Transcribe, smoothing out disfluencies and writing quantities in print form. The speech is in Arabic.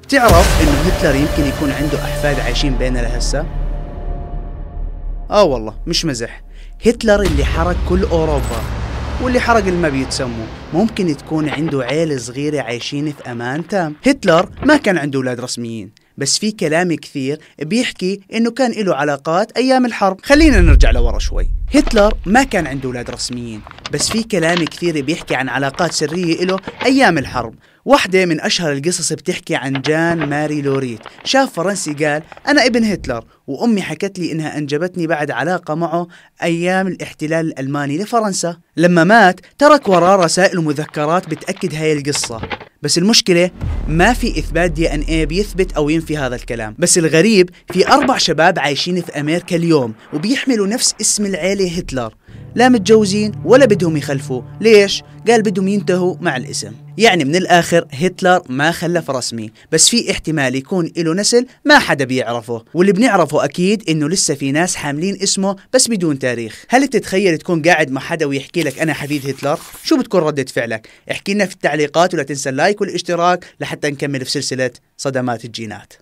تعرف انه هتلر يمكن يكون عنده احفاد عايشين بيننا لهسه؟ والله مش مزح. هتلر اللي حرق كل اوروبا واللي حرق اللي ما بيتسموا ممكن تكون عنده عيلة صغيرة عايشين في امان تام. هتلر ما كان عنده اولاد رسميين، بس في كلام كثير بيحكي انه كان له علاقات ايام الحرب. خلينا نرجع لورا شوي. هتلر ما كان عنده اولاد رسميين، بس في كلام كثير بيحكي عن علاقات سرية له ايام الحرب. واحدة من اشهر القصص بتحكي عن جان ماري لوريت. شاف فرنسي قال انا ابن هتلر، وامي حكت لي انها انجبتني بعد علاقة معه ايام الاحتلال الالماني لفرنسا. لما مات ترك وراه رسائل ومذكرات بتأكد هاي القصة، بس المشكلة ما في إثبات DNA بيثبت أو ينفي هذا الكلام. بس الغريب في 4 شباب عايشين في أمريكا اليوم وبيحملوا نفس اسم العيلة هتلر، لا متجوزين ولا بدهم يخلفوا. ليش؟ قال بدهم ينتهوا مع الاسم. يعني من الآخر هتلر ما خلف رسمي، بس في احتمال يكون له نسل ما حدا بيعرفه، واللي بنعرفه أكيد إنه لسه في ناس حاملين اسمه بس بدون تاريخ. هل تتخيل تكون قاعد مع حدا ويحكي لك أنا حفيد هتلر؟ شو بتكون ردة فعلك؟ احكي لنا في التعليقات، ولا تنسى اللايك والاشتراك لحتى نكمل في سلسلة صدمات الجينات.